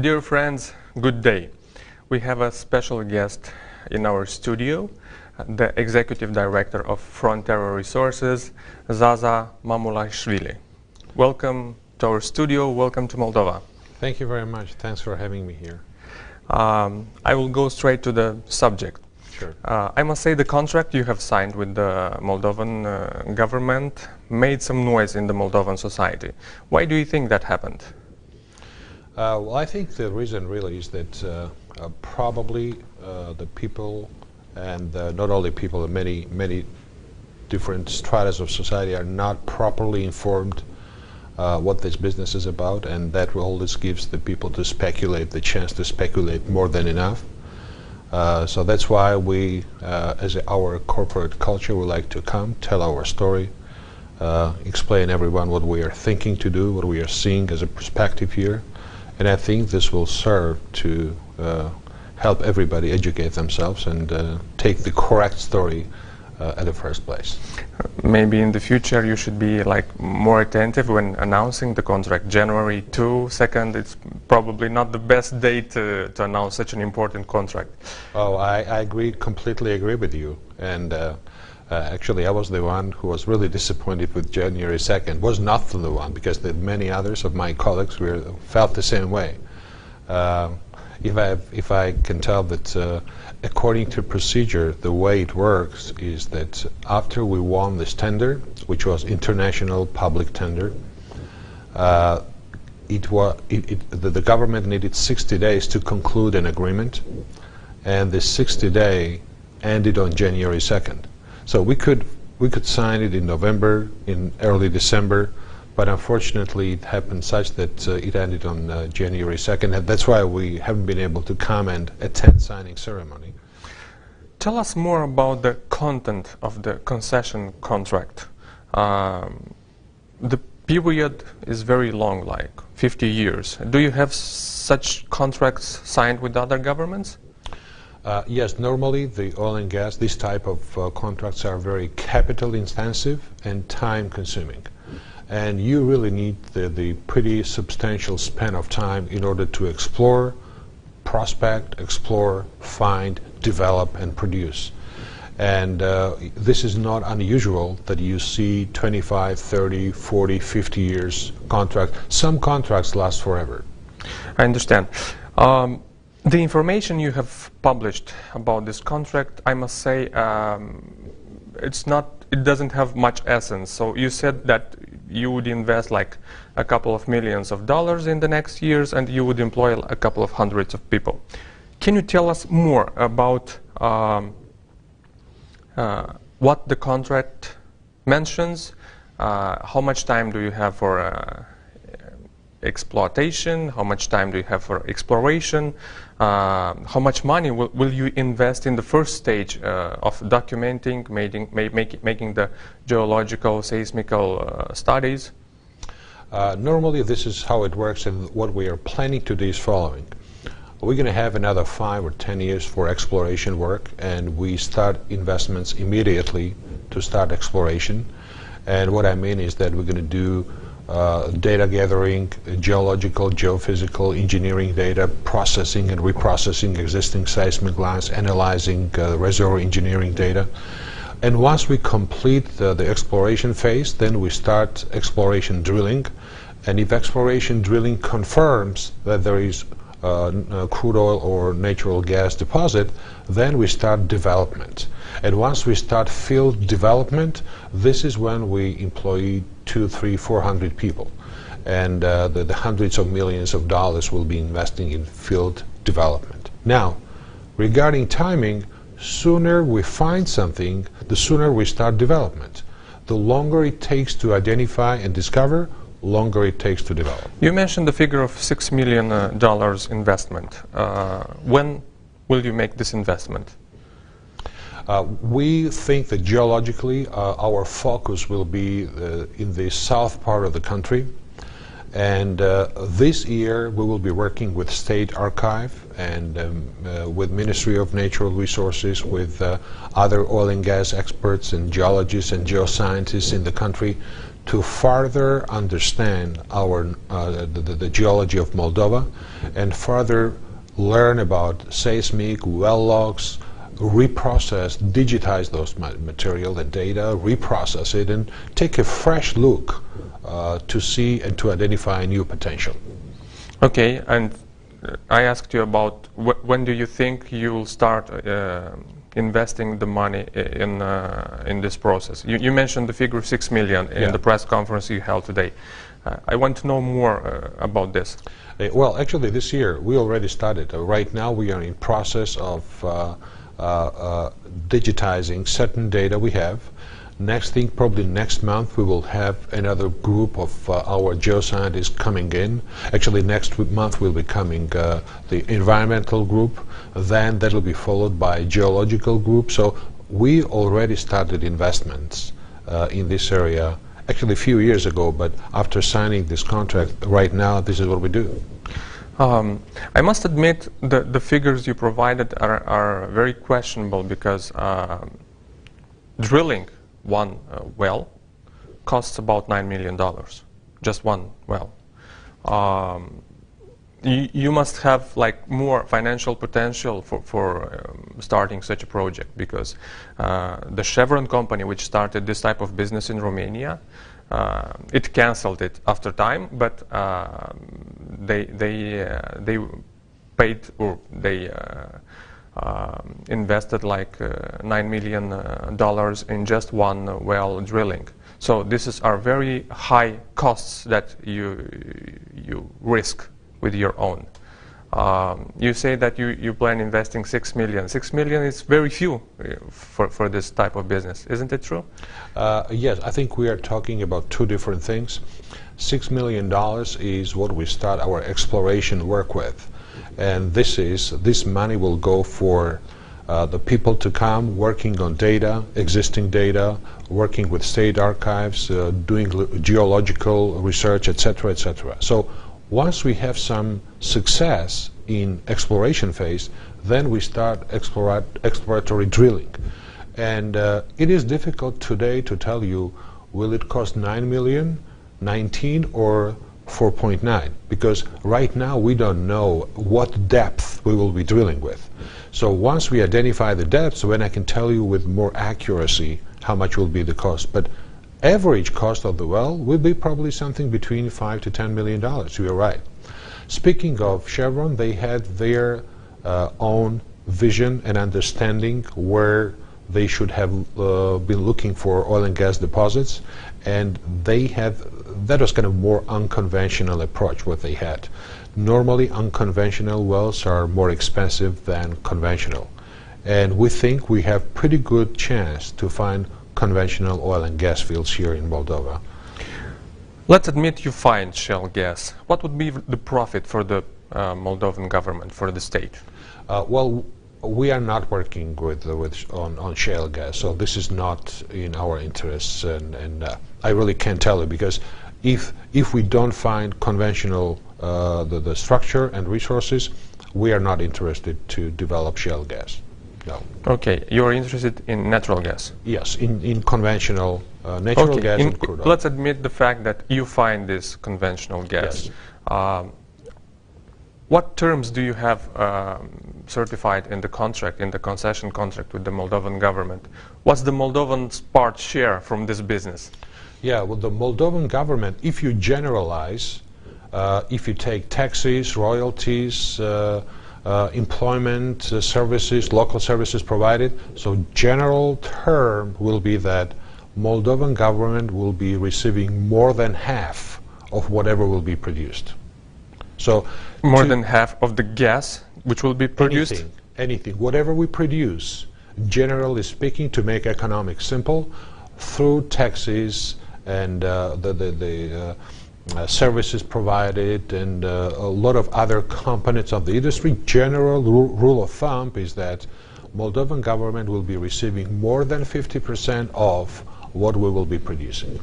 Dear friends, good day. We have a special guest in our studio, the Executive Director of Frontera Resources, Zaza Mamulashvili. Welcome to our studio, welcome to Moldova. Thank you very much. Thanks for having me here. I will go straight to the subject. Sure. I must say the contract you have signed with the Moldovan government made some noise in the Moldovan society. Why do you think that happened? Well, I think the reason really is that probably the people, and not only people, many different stratas of society are not properly informed what this business is about, and that always gives the people to speculate, the chance to speculate more than enough. So that's why we, as our corporate culture, we like to come, tell our story, explain everyone what we are thinking to do, what we are seeing as a perspective here. And I think this will serve to help everybody educate themselves and take the correct story at the first place. Maybe in the future you should be more attentive when announcing the contract. January 2nd, it's probably not the best date to announce such an important contract. Oh, I completely agree with you. And actually, I was the one who was really disappointed with January 2nd. Was not the one, because many others of my colleagues felt the same way. If I can tell that according to procedure, the way it works is that after we won this tender, which was international public tender, the government needed 60 days to conclude an agreement, and the 60-day ended on January 2nd. So we could sign it in November, in early December, but unfortunately it happened such that it ended on January 2nd, and that's why we haven't been able to come and attend signing ceremony. Tell us more about the content of the concession contract. The period is very long, like 50 years. Do you have such contracts signed with other governments? Yes, normally the oil and gas, this type of contracts are very capital intensive and time consuming. And you really need the pretty substantial span of time in order to explore, prospect, find, develop, and produce. And this is not unusual that you see 25, 30, 40, 50 years contract. Some contracts last forever. I understand. The information you have published about this contract, I must say, it doesn't have much essence. So you said that you would invest like a couple of millions of dollars in the next years, and you would employ a couple of hundreds of people. Can you tell us more about what the contract mentions? How much time do you have for exploitation? How much time do you have for exploration? How much money will you invest in the first stage of documenting, making the geological, seismical studies? Normally this is how it works, and what we are planning to do is following. We're going to have another 5 or 10 years for exploration work, and we start investments immediately to start exploration. And what I mean is that we're going to do data gathering, geological, geophysical, engineering data, processing and reprocessing existing seismic lines, analyzing reservoir engineering data. And once we complete the exploration phase, then we start exploration drilling. And if exploration drilling confirms that there is crude oil or natural gas deposit, then we start development. And once we start field development, this is when we employ 200, 300, 400 people. And the hundreds of millions of dollars will be investing in field development. Now, regarding timing, sooner we find something, the sooner we start development. The longer it takes to identify and discover, longer it takes to develop. You mentioned the figure of $6 million investment. When will you make this investment? We think that geologically our focus will be in the south part of the country, and this year we will be working with State Archive and with Ministry of Natural Resources, with other oil and gas experts and geologists and geoscientists in the country to further understand the geology of Moldova and further learn about seismic well logs, reprocess, digitize those material and data, reprocess it, and take a fresh look to see and to identify new potential. Okay, and I asked you about when do you think you will start investing the money in this process? You mentioned the figure of 6 million in the press conference you held today. I want to know more about this. Well, actually, this year we already started. Right now, we are in process of digitizing certain data we have. Next thing, probably next month, we will have another group of our geoscientists coming in. Actually, next month will be coming the environmental group. Then that will be followed by geological group. So we already started investments in this area, actually a few years ago. But after signing this contract, right now, this is what we do. I must admit the figures you provided are very questionable because drilling one well costs about $9 million, just one well. You must have like more financial potential for starting such a project because the Chevron company, which started this type of business in Romania, it canceled it after time, but they paid or they invested like $9 million in just one well drilling. So this are very high costs that you risk with your own. You say that you plan investing 6 million. 6 million is very few for this type of business. Isn't it true? Yes, I think we are talking about two different things. $6 million is what we start our exploration work with. And this money will go for the people to come working on data, existing data, working with state archives, doing geological research, etc., etc. So once we have some success in exploration phase, then we start exploratory drilling. And it is difficult today to tell you, will it cost 9 million, 19 or 4.9, because right now we don't know what depth we will be drilling with. So once we identify the depths, then I can tell you with more accuracy how much will be the cost. But average cost of the well will be probably something between $5 to $10 million. You're right. Speaking of Chevron, they had their own vision and understanding where they should have been looking for oil and gas deposits, and they had that was kind of more unconventional approach what they had. Normally unconventional wells are more expensive than conventional, and we think we have pretty good chance to find conventional oil and gas fields here in Moldova. Let's admit you find shale gas. What would be the profit for the Moldovan government, for the state? Well, we are not working on shale gas, so this is not in our interests, and I really can't tell you, because if we don't find conventional the structure and resources, we are not interested to develop shale gas. No. Okay, you are interested in natural gas? Yes, in conventional natural gas and crude oil. Let's admit the fact that you find this conventional gas. Yes. What terms do you have certified in the contract, in the concession contract with the Moldovan government? What's the Moldovan part share from this business? Yeah, well, the Moldovan government, if you generalize, if you take taxes, royalties, employment services, local services provided, so general term will be that Moldovan government will be receiving more than half of whatever will be produced. So more than half of the gas which will be produced? Anything. Whatever we produce, generally speaking, to make economics simple, through taxes and the services provided and a lot of other components of the industry, general rule of thumb is that Moldovan government will be receiving more than 50% of what we will be producing.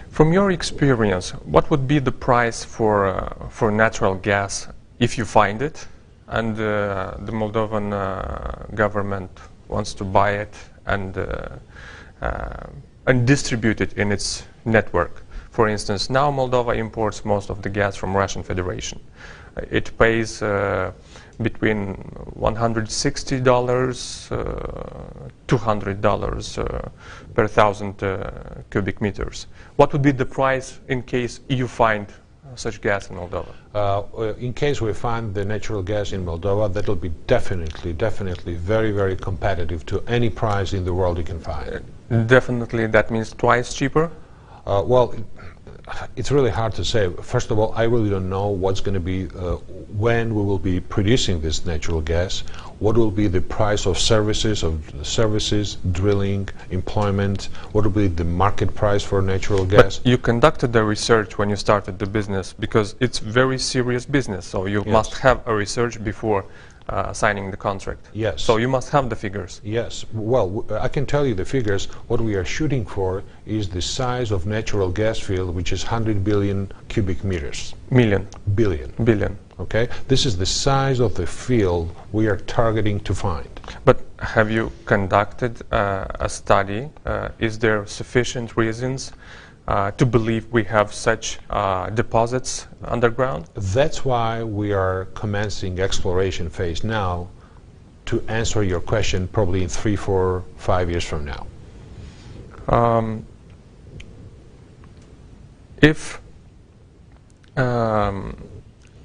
From your experience, what would be the price for natural gas if you find it, and the Moldovan government wants to buy it and distribute it in its network? For instance, now Moldova imports most of the gas from Russian Federation. It pays between $160, $200 per thousand cubic meters. What would be the price in case you find such gas in Moldova? In case we find the natural gas in Moldova, that will be definitely very, very competitive to any price in the world you can find. Definitely, that means twice cheaper? Well, it's really hard to say. First of all, I really don't know what's going to be, when we will be producing this natural gas, what will be the price of services, drilling, employment, what will be the market price for natural gas. But you conducted the research when you started the business, because it's very serious business, so you must have a research before signing the contract. Yes. So you must have the figures. Yes. Well, I can tell you the figures. What we are shooting for is the size of natural gas field, which is 100 billion cubic meters. Billion. Billion. Okay. This is the size of the field we are targeting to find. But have you conducted a study? Is there sufficient reasons to believe we have such deposits underground? That's why we are commencing exploration phase now, to answer your question probably in 3, 4, 5 years from now. If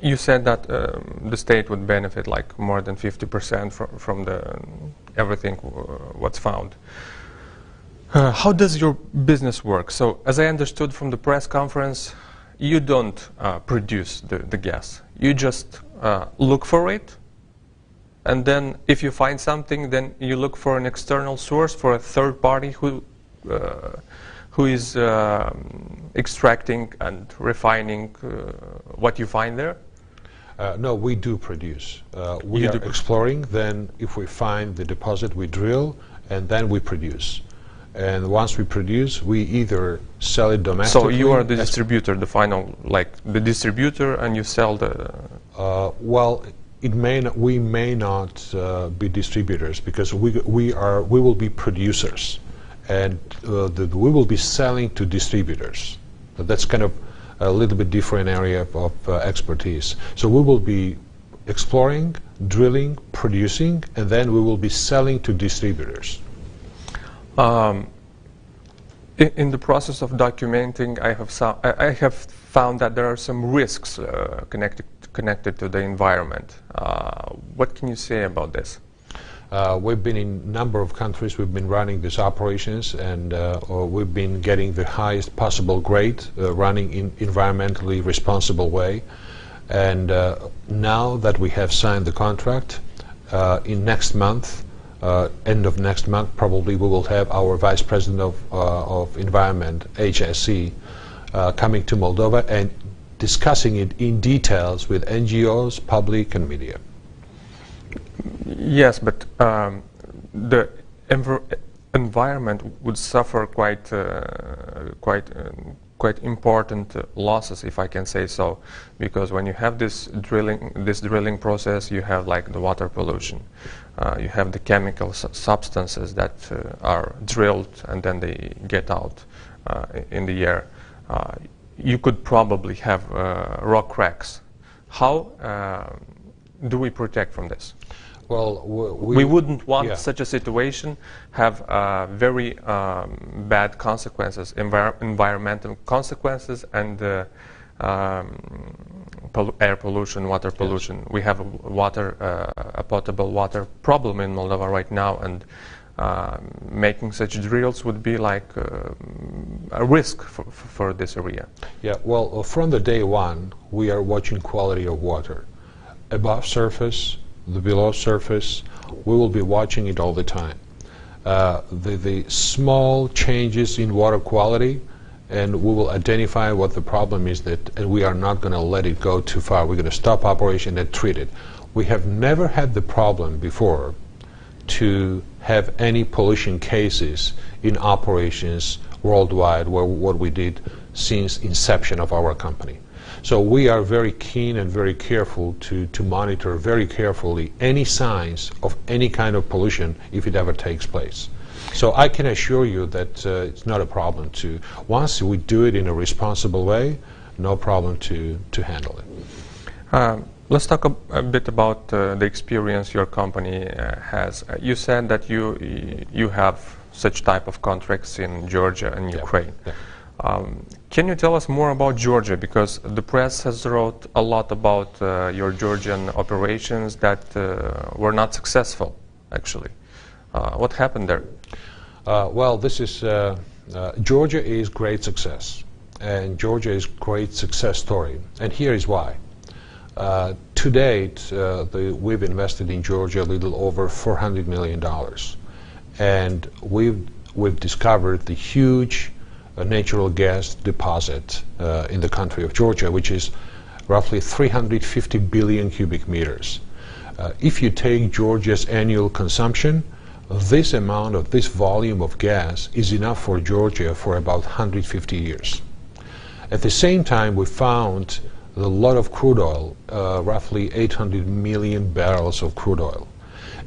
you said that the state would benefit like more than 50% from the everything what's found. How does your business work? So, as I understood from the press conference, you don't produce the gas. You just look for it, and then if you find something, then you look for an external source, for a third party who is extracting and refining what you find there? No, we do produce. We are exploring, then if we find the deposit, we drill, and then we produce. And once we produce, we either sell it domestically. So you are the distributor, the final, like the distributor, and you sell the. Well, we may not be distributors, because we will be producers, and we will be selling to distributors. So that's kind of a little bit different area of expertise. So we will be exploring, drilling, producing, and then we will be selling to distributors. In the process of documenting, I have found that there are some risks connected to the environment. What can you say about this? We've been in a number of countries. We've been running these operations, and we've been getting the highest possible grade, running in environmentally responsible way. And now that we have signed the contract, in next month, end of next month, probably we will have our Vice President of Environment, HSE, coming to Moldova and discussing it in details with NGOs, public, and media. Yes, but the environment would suffer quite important losses, if I can say so, because when you have this drilling process, you have like the water pollution, you have the chemical substances that are drilled and then they get out in the air. You could probably have rock cracks. How do we protect from this? Well, we wouldn't want such a situation have very bad consequences, environmental consequences, and air pollution, water pollution. Yes. We have a potable water problem in Moldova right now, and making such drills would be like a risk for this area. Yeah, well, from the day one, we are watching quality of water. Above surface, the below surface, we will be watching it all the time. The small changes in water quality, and we will identify what the problem is, and we are not going to let it go too far. We're going to stop operation and treat it. We have never had the problem before to have any pollution cases in operations worldwide, what we did since inception of our company. So we are very keen and very careful to monitor very carefully any signs of any kind of pollution if it ever takes place. So I can assure you that it's not a problem to, once we do it in a responsible way, no problem to handle it. Let's talk a bit about the experience your company has. You said that you have such type of contracts in Georgia and Ukraine. Yeah. Can you tell us more about Georgia? Because the press has wrote a lot about your Georgian operations that were not successful, actually. What happened there? Well, this is Georgia is great success, and Georgia is great success story, and here is why. To date, we've invested in Georgia a little over $400 million, and we've discovered the huge natural gas deposit in the country of Georgia, which is roughly 350 billion cubic meters. If you take Georgia's annual consumption, this amount of this volume of gas is enough for Georgia for about 150 years. At the same time, we found a lot of crude oil, roughly 800 million barrels of crude oil.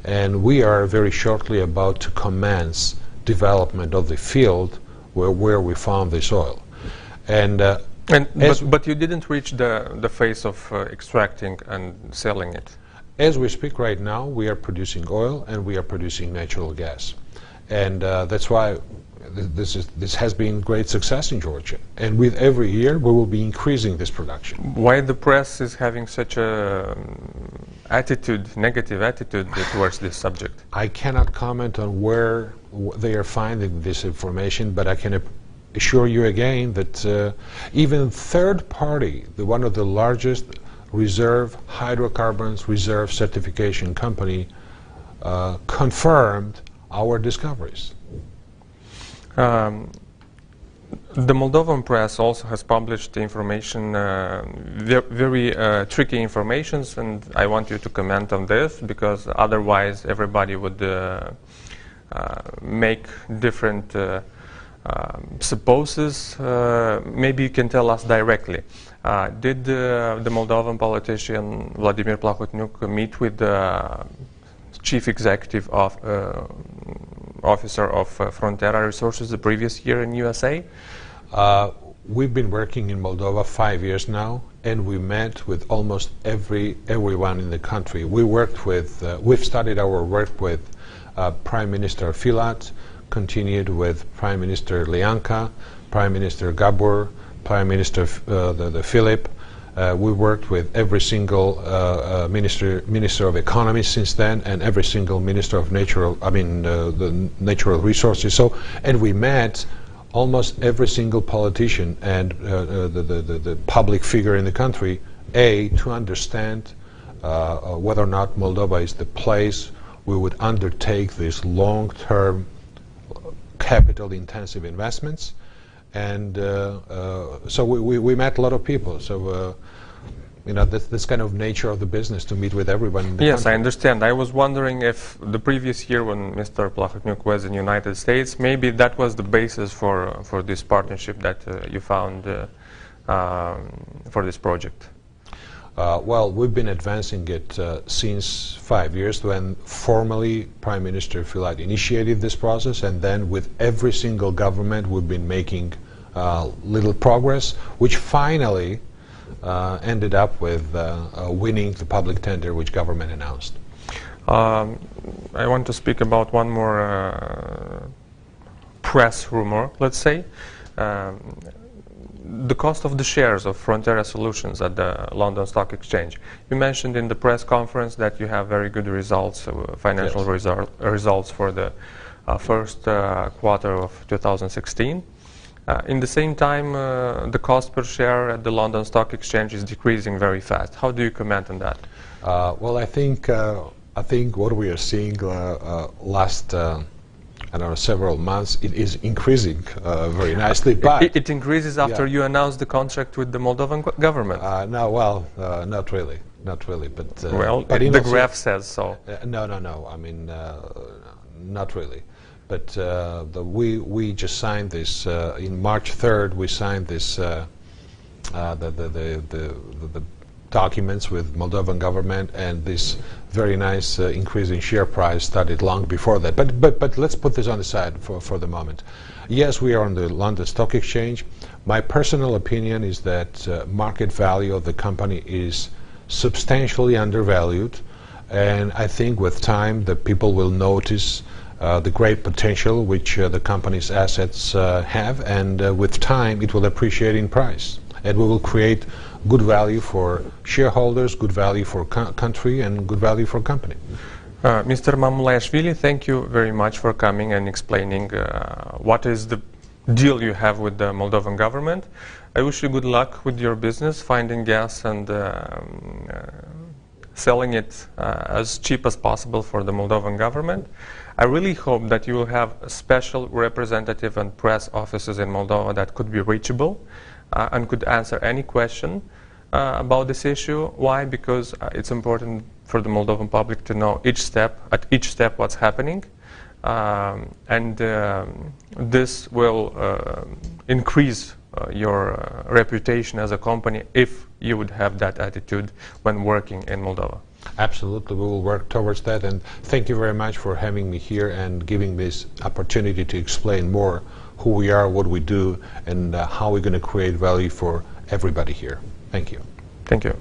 And we are very shortly about to commence development of the field where we found this oil. But you didn't reach the phase of extracting and selling it. As we speak right now, we are producing oil and we are producing natural gas. And that's why this has been great success in Georgia. And with every year, we will be increasing this production. Why the press is having such a negative attitude towards this subject? I cannot comment on where they are finding this information, but I can assure you again that even third party, one of the largest reserve hydrocarbons reserve certification company, confirmed our discoveries. The Moldovan press also has published information, very tricky informations, and I want you to comment on this because otherwise everybody would make different supposes. Maybe you can tell us directly. Did the Moldovan politician Vladimir Plahotniuc meet with the chief executive officer of Frontera Resources the previous year in USA? We've been working in Moldova 5 years now, and we met with almost everyone in the country. We've started our work with Prime Minister Filat, continued with Prime Minister Leanca, Prime Minister Gabor, Prime Minister Philip. We worked with every single minister of economy since then, and every single minister of the natural resources. So, and we met almost every single politician and the public figure in the country, to understand whether or not Moldova is the place we would undertake these long-term capital-intensive investments. And so we met a lot of people. So this kind of nature of the business to meet with everyone in the Yes, country. I understand. I was wondering if the previous year when Mr. Plahotniuc was in the United States, maybe that was the basis for this partnership that you found for this project. Well, we've been advancing it since 5 years when formally Prime Minister Filat initiated this process, and then with every single government we've been making little progress, which finally ended up with winning the public tender which government announced. I want to speak about one more press rumor, let's say. The cost of the shares of Frontera Solutions at the London Stock Exchange. You mentioned in the press conference that you have very good results, financial results for the first quarter of 2016. In the same time, the cost per share at the London Stock Exchange is decreasing very fast. How do you comment on that? Well, I think what we are seeing last several months, it is increasing very nicely. But it increases after you announce the contract with the Moldovan government. Not really. But but the graph says so. No. I mean, not really. But we just signed this in March 3rd. We signed this the documents with Moldovan government, and this very nice increase in share price started long before that. But let's put this on the side for the moment. Yes, we are on the London Stock Exchange. My personal opinion is that market value of the company is substantially undervalued, and I think with time the people will notice the great potential which the company's assets have, and with time it will appreciate in price, and we will create good value for shareholders, good value for country, and good value for company. Mr. Mamulashvili, thank you very much for coming and explaining what is the deal you have with the Moldovan government. I wish you good luck with your business, finding gas and selling it as cheap as possible for the Moldovan government. I really hope that you will have a special representative and press offices in Moldova that could be reachable and could answer any question about this issue. Why? Because it's important for the Moldovan public to know at each step what's happening, and this will increase your reputation as a company if you would have that attitude when working in Moldova. Absolutely, we will work towards that, and thank you very much for having me here and giving me this opportunity to explain more who we are, what we do, and how we're going to create value for everybody here. Thank you. Thank you.